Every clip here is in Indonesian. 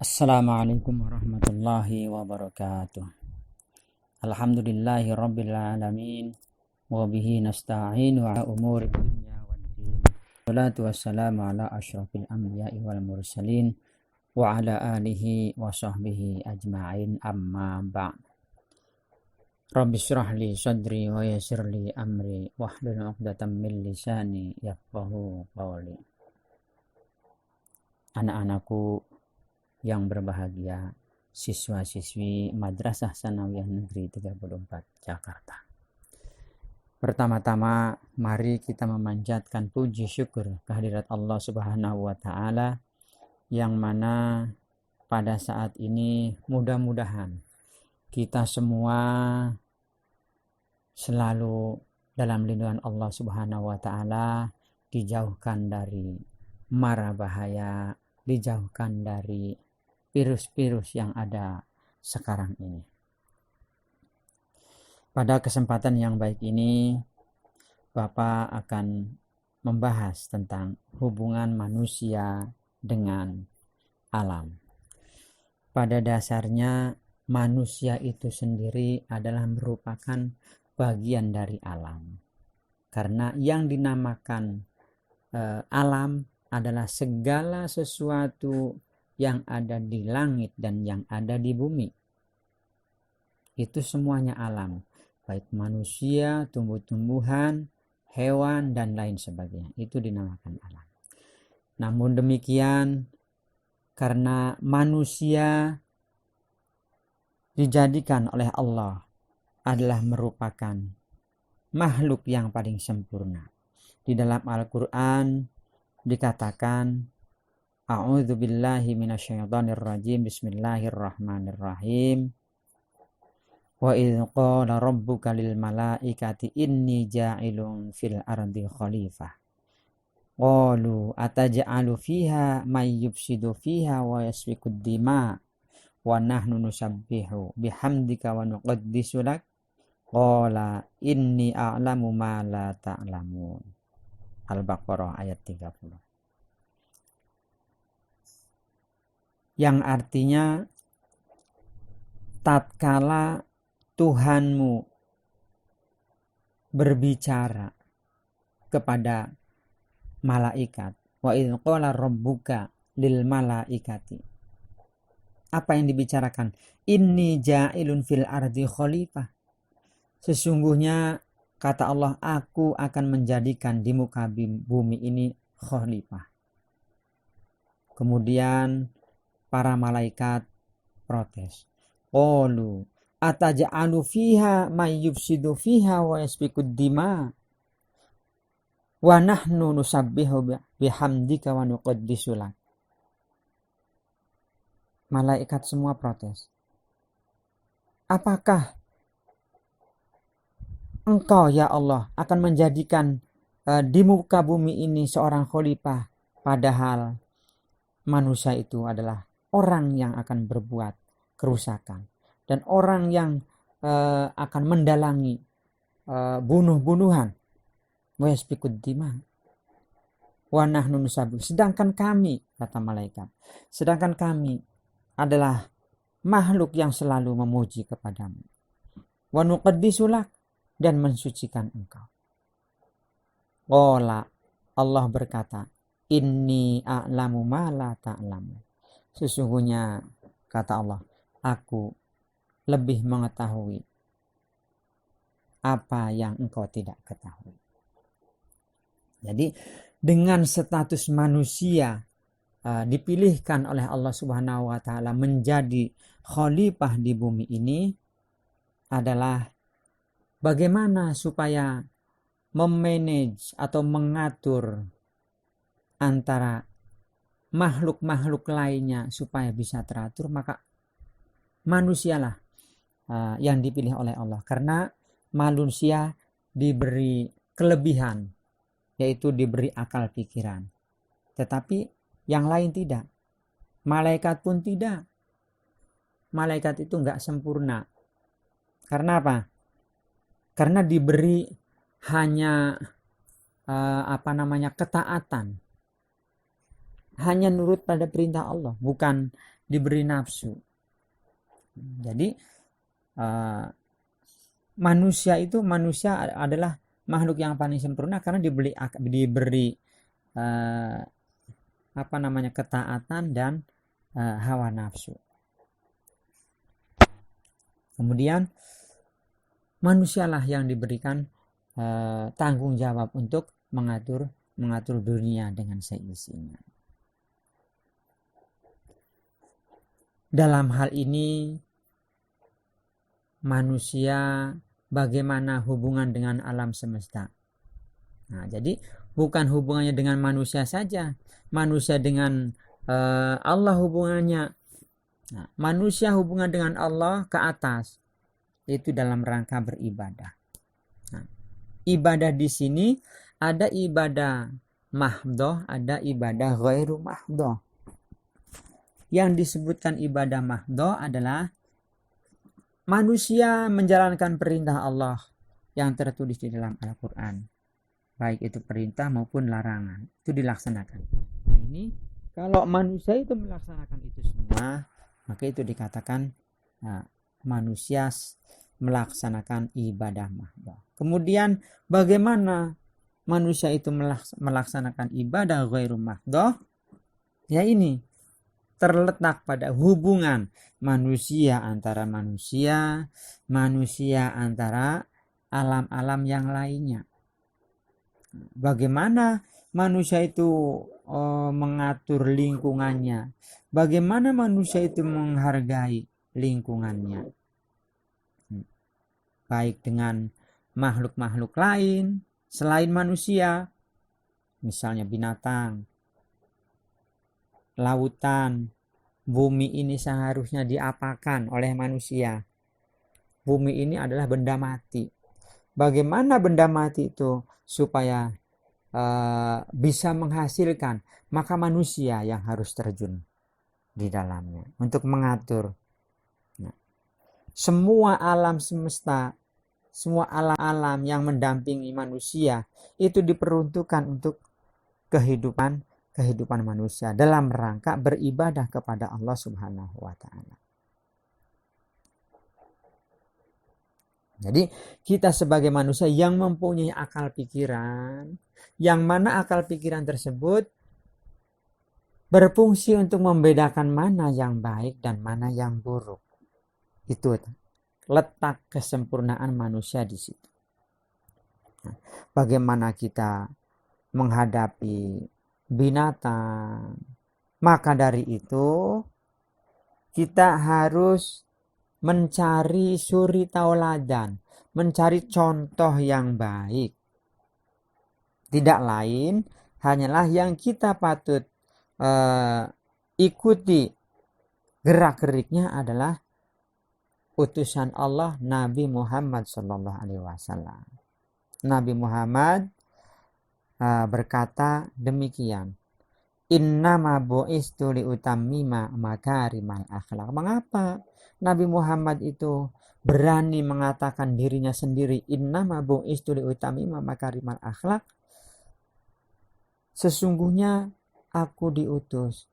Assalamualaikum warahmatullahi wabarakatuh. Alhamdulillahi rabbil alamin wa bihi nasta'inu ala umuri dunya waddin. Wassalatu wassalamu ala asyrafil anbiya'i wal mursalin wa ala alihi wa sahbihi ajma'in, amma ba'd. Rabbi shrah li sadri wa yassir li amri wahlul 'uqdatam min lisani yafqahu qawli. Anak-anakku yang berbahagia, siswa-siswi Madrasah Tsanawiyah Negeri 34 Jakarta. Pertama-tama mari kita memanjatkan puji syukur kehadirat Allah Subhanahu wa taala yang mana pada saat ini mudah-mudahan kita semua selalu dalam lindungan Allah Subhanahu wa taala, dijauhkan dari mara bahaya, dijauhkan dari virus-virus yang ada sekarang ini. Pada kesempatan yang baik ini, Bapak akan membahas tentang hubungan manusia dengan alam. Pada dasarnya, manusia itu sendiri adalah merupakan bagian dari alam. Karena yang dinamakan alam adalah segala sesuatu yang ada di langit dan yang ada di bumi. Itu semuanya alam, baik manusia, tumbuh-tumbuhan, hewan, dan lain sebagainya. Itu dinamakan alam. Namun demikian, karena manusia dijadikan oleh Allah adalah merupakan makhluk yang paling sempurna. Di dalam Al-Quran dikatakan, A'udzu billahi minasyaitonir rajim. Bismillahirrahmanirrahim. Wa idz qala rabbuka lil malaikati inni ja'ilun fil ardi khalifah. Qalu ataj'alu fiha may yufsidu fiha wa yasfikud dima wa nahnu nusabbihu bihamdika wa nuqaddisu lak. Qala inni a'lamu ma la ta'lamun. Al-Baqarah ayat 30. Yang artinya, tatkala Tuhanmu berbicara kepada malaikat, wa idz qala rabbuka lil malaikati, apa yang dibicarakan? Inni ja'ilun fil ardi khalifah. Sesungguhnya kata Allah, aku akan menjadikan di muka bumi ini khalifah. Kemudian para malaikat protes. Qalu ataj'alu fiha may yufsidu fiha wa yasfikud dima wa nahnu nusabbihu bihamdika wa nuqaddisu lak. Malaikat semua protes. Apakah Engkau ya Allah akan menjadikan di muka bumi ini seorang khalifah, padahal manusia itu adalah orang yang akan berbuat kerusakan dan orang yang akan mendalangi bunuh-bunuhan. Wa yasfikud dima wa nahnu nusabbihu. Sedangkan kami, kata malaikat, sedangkan kami adalah makhluk yang selalu memuji kepadamu. Wa nuqaddisu lak, dan mensucikan engkau. Qala, Allah berkata, inni a'lamu ma la ta'lamu. Sesungguhnya, kata Allah, aku lebih mengetahui apa yang engkau tidak ketahui. Jadi dengan status manusia dipilihkan oleh Allah Subhanahu wa taala menjadi khalifah di bumi ini adalah bagaimana supaya memanage atau mengatur antara makhluk-makhluk lainnya supaya bisa teratur, maka manusialah yang dipilih oleh Allah. Karena manusia diberi kelebihan, yaitu diberi akal pikiran. Tetapi yang lain tidak. Malaikat pun tidak. Malaikat itu enggak sempurna. Karena apa? Karena diberi hanya ketaatan, hanya nurut pada perintah Allah, bukan diberi nafsu. Jadi manusia adalah makhluk yang paling sempurna karena diberi ketaatan dan hawa nafsu. Kemudian manusialah yang diberikan tanggung jawab untuk mengatur dunia dengan seisinya. Dalam hal ini manusia bagaimana hubungan dengan alam semesta. Nah, jadi bukan hubungannya dengan manusia saja, manusia dengan Allah hubungannya. Nah, manusia hubungan dengan Allah ke atas itu dalam rangka beribadah. Nah, ibadah di sini ada ibadah mahdhah, ada ibadah ghairu mahdhah. Yang disebutkan ibadah mahdhah adalah manusia menjalankan perintah Allah yang tertulis di dalam Al-Quran, baik itu perintah maupun larangan, itu dilaksanakan. Nah, ini kalau manusia itu melaksanakan itu semua, maka itu dikatakan manusia melaksanakan ibadah mahdhah. Kemudian bagaimana manusia itu melaksanakan ibadah ghairu mahdhah? Ya, ini terletak pada hubungan manusia antara manusia antara alam-alam yang lainnya. Bagaimana manusia itu mengatur lingkungannya, bagaimana manusia itu menghargai lingkungannya, baik dengan makhluk-makhluk lain selain manusia, misalnya binatang, lautan, bumi ini seharusnya diapakan oleh manusia. Bumi ini adalah benda mati. Bagaimana benda mati itu supaya bisa menghasilkan, maka manusia yang harus terjun di dalamnya untuk mengatur. Nah, semua alam semesta, semua alam-alam yang mendampingi manusia itu diperuntukkan untuk kehidupan manusia dalam rangka beribadah kepada Allah Subhanahu wa taala. Jadi kita sebagai manusia yang mempunyai akal pikiran, yang mana akal pikiran tersebut berfungsi untuk membedakan mana yang baik dan mana yang buruk. Itu letak kesempurnaan manusia di situ. Nah, bagaimana kita menghadapi binatang, maka dari itu kita harus mencari suri tauladan, mencari contoh yang baik. Tidak lain hanyalah yang kita patut ikuti gerak-geriknya adalah utusan Allah Nabi Muhammad SAW. Nabi Muhammad berkata demikian, innama bu'istu liutammima makarimal akhlak. Mengapa Nabi Muhammad itu berani mengatakan dirinya sendiri, innama bu'istu liutammima makarimal akhlak? Sesungguhnya aku diutus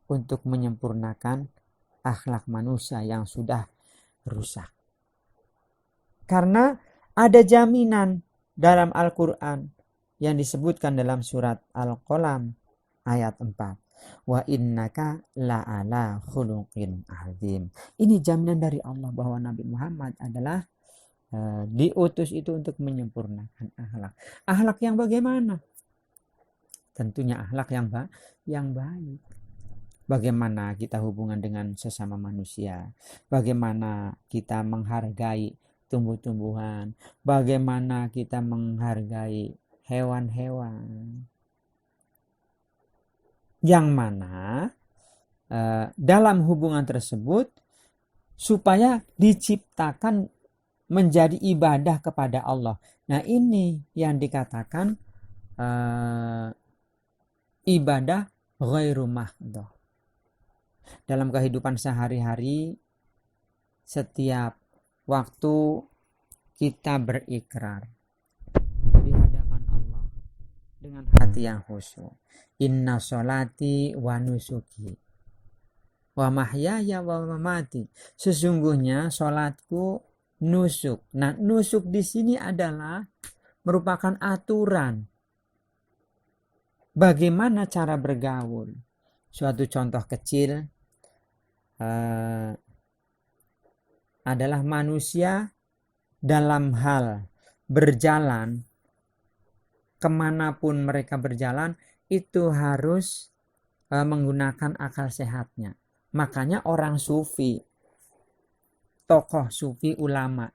untuk menyempurnakan akhlak manusia yang sudah rusak. Karena ada jaminan dalam Al-Quran yang disebutkan dalam surat Al-Qalam ayat 4. Wa innaka la'ala khuluqin azim. Ini jaminan dari Allah bahwa Nabi Muhammad adalah diutus itu untuk menyempurnakan akhlak. Akhlak yang bagaimana? Tentunya akhlak yang baik. Bagaimana kita hubungan dengan sesama manusia, bagaimana kita menghargai tumbuh-tumbuhan, bagaimana kita menghargai hewan-hewan, yang mana dalam hubungan tersebut supaya diciptakan menjadi ibadah kepada Allah. Nah, ini yang dikatakan ibadah ghairu mahdhah. Dalam kehidupan sehari-hari, setiap waktu kita berikrar di hadapan Allah dengan hati yang khusyuk. Inna sholati wa nusuki wa mahyaya wa mamati. Sesungguhnya sholatku nusuk. Nah, nusuk di sini adalah merupakan aturan bagaimana cara bergaul. Suatu contoh kecil adalah manusia dalam hal berjalan, kemanapun mereka berjalan, itu harus menggunakan akal sehatnya. Makanya orang sufi, tokoh sufi, ulama,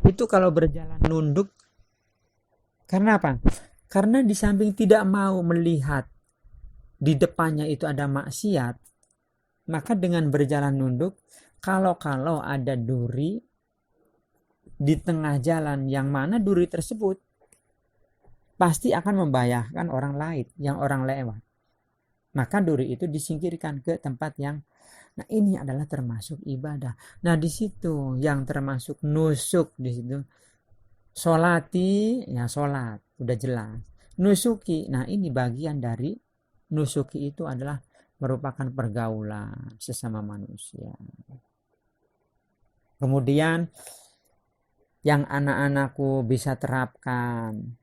itu kalau berjalan nunduk, karena apa? Karena di samping tidak mau melihat di depannya itu ada maksiat, maka dengan berjalan nunduk, kalau ada duri di tengah jalan yang mana duri tersebut pasti akan membahayakan orang lain yang orang lewat, maka duri itu disingkirkan ke tempat yang, nah ini adalah termasuk ibadah. Nah di situ yang termasuk nusuk, di situ sholati, ya sholat udah jelas. Nusuki, nah ini bagian dari nusuki, itu adalah merupakan pergaulan sesama manusia. Kemudian yang anak-anakku bisa terapkan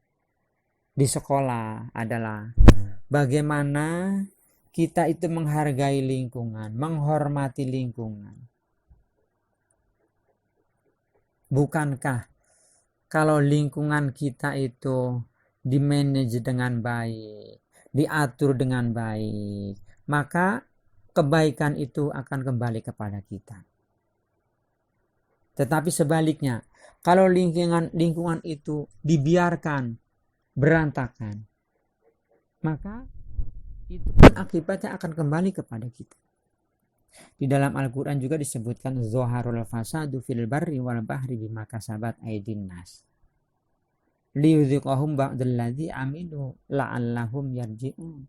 di sekolah adalah bagaimana kita itu menghargai lingkungan, menghormati lingkungan. Bukankah kalau lingkungan kita itu dimanage dengan baik, diatur dengan baik, maka kebaikan itu akan kembali kepada kita. Tetapi sebaliknya, kalau lingkungan itu dibiarkan berantakan, maka itu pun akibatnya akan kembali kepada kita. Di dalam Al-Quran juga disebutkan zoharul fasadu fil barri wal bahri bima kasabat aydin nas liyudhiqahum ba'dalladzi amilu la'allahum yarji'un.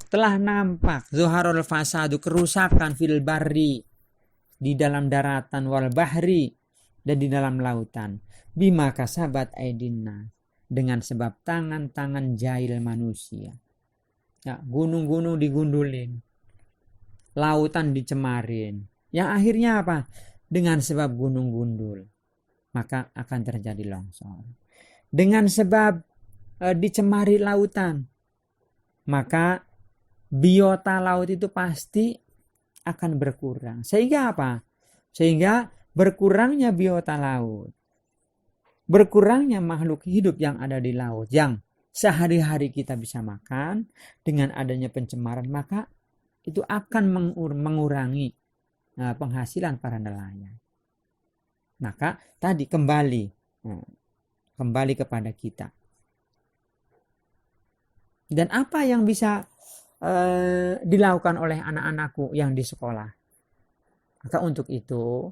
Telah nampak zoharul fasadu, kerusakan, fil barri, di dalam daratan, wal bahri, dan di dalam lautan, bima kasabat aydin nas, dengan sebab tangan-tangan jahil manusia. Ya, gunung-gunung digundulin, lautan dicemarin. Yang akhirnya apa? Dengan sebab gunung gundul, maka akan terjadi longsor. Dengan sebab dicemari lautan, maka biota laut itu pasti akan berkurang. Sehingga apa? Sehingga berkurangnya biota laut, berkurangnya makhluk hidup yang ada di laut, yang sehari-hari kita bisa makan. Dengan adanya pencemaran, maka itu akan mengurangi penghasilan para nelayan. Maka tadi kembali kepada kita. Dan apa yang bisa dilakukan oleh anak-anakku yang di sekolah? Maka untuk itu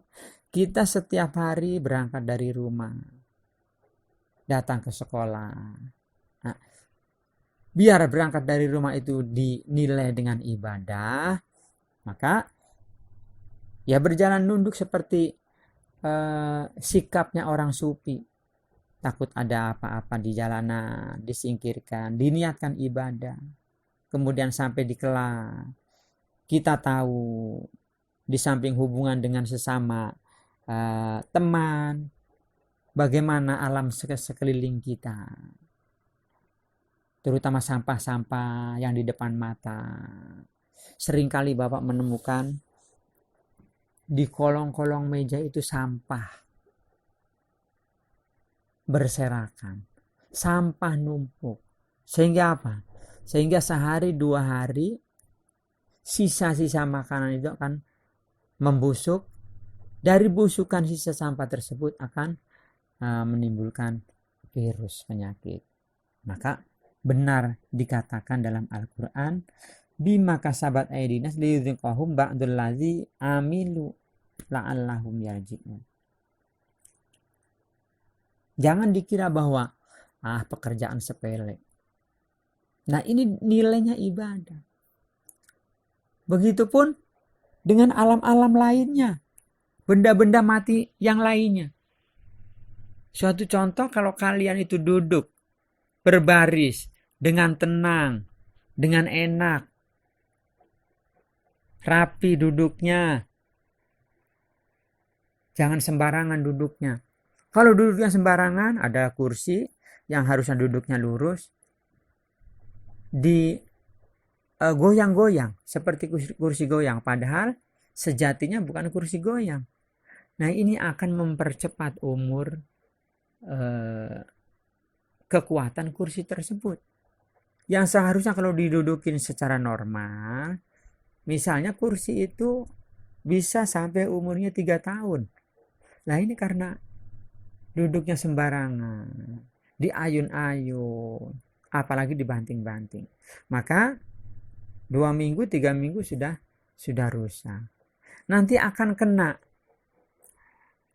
kita setiap hari berangkat dari rumah, datang ke sekolah. Nah, biar berangkat dari rumah itu dinilai dengan ibadah, maka ya berjalan nunduk seperti sikapnya orang sufi. Takut ada apa-apa di jalanan, disingkirkan, diniatkan ibadah. Kemudian sampai di kelas, kita tahu di samping hubungan dengan sesama teman, bagaimana alam sekeliling kita, terutama sampah-sampah yang di depan mata. Seringkali Bapak menemukan di kolong-kolong meja itu sampah berserakan, sampah numpuk. Sehingga apa? Sehingga sehari 2 hari sisa-sisa makanan itu akan membusuk. Dari busukan sisa sampah tersebut akan menimbulkan virus, penyakit. Maka benar dikatakan dalam Al-Quran, bima kasabat aydinas liyudhiqahum ba'dallazi amilu la'allahum yarji'un. Jangan dikira bahwa pekerjaan sepele. Nah, ini nilainya ibadah. Begitupun dengan alam-alam lainnya, benda-benda mati yang lainnya. Suatu contoh, kalau kalian itu duduk berbaris dengan tenang, dengan enak, rapi duduknya. Jangan sembarangan duduknya. Kalau duduknya sembarangan, ada kursi yang harusnya duduknya lurus, di goyang-goyang seperti kursi goyang, padahal sejatinya bukan kursi goyang. Nah, ini akan mempercepat umur kekuatan kursi tersebut. Yang seharusnya kalau didudukin secara normal, misalnya kursi itu bisa sampai umurnya 3 tahun. Nah, ini karena duduknya sembarangan, diayun-ayun, apalagi dibanting-banting, maka 2 minggu 3 minggu sudah rusak. Nanti akan kena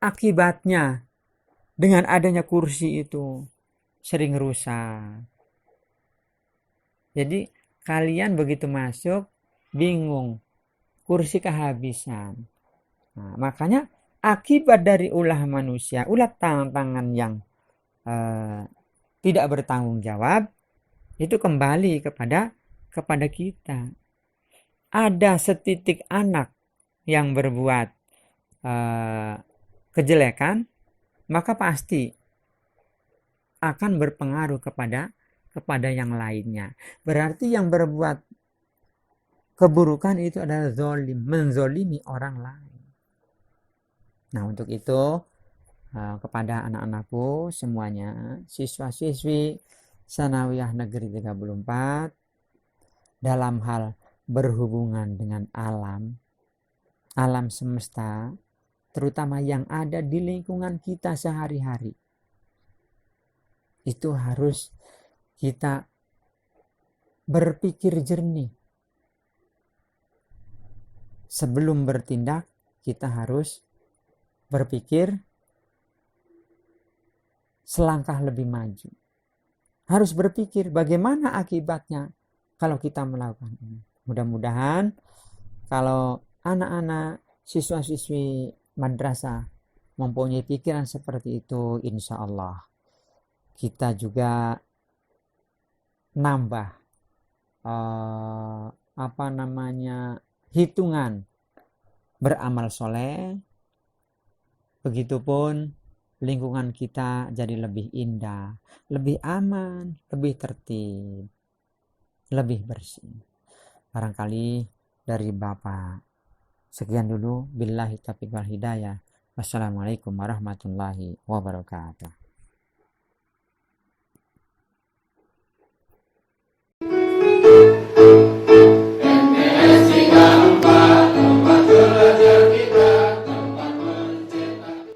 akibatnya dengan adanya kursi itu sering rusak. Jadi kalian begitu masuk bingung, kursi kehabisan. Nah, makanya akibat dari ulah manusia, ulah tangan yang tidak bertanggung jawab, itu kembali kepada kita. Ada setitik anak yang berbuat kejelekan, maka pasti akan berpengaruh kepada yang lainnya. Berarti yang berbuat keburukan itu adalah zolim, menzolimi orang lain. Nah, untuk itu kepada anak-anakku semuanya, siswa-siswi Sanawiyah Negeri 34, dalam hal berhubungan dengan alam semesta, terutama yang ada di lingkungan kita sehari-hari, itu harus kita berpikir jernih. Sebelum bertindak, kita harus berpikir selangkah lebih maju. Harus berpikir bagaimana akibatnya kalau kita melakukan ini. Mudah-mudahan kalau anak-anak siswa-siswi madrasah mempunyai pikiran seperti itu, insya Allah kita juga nambah hitungan beramal soleh. Begitupun lingkungan kita jadi lebih indah, lebih aman, lebih tertib, lebih bersih. Barangkali dari Bapak sekian dulu. Billahi taufiq wal hidayah. Wassalamualaikum warahmatullahi wabarakatuh.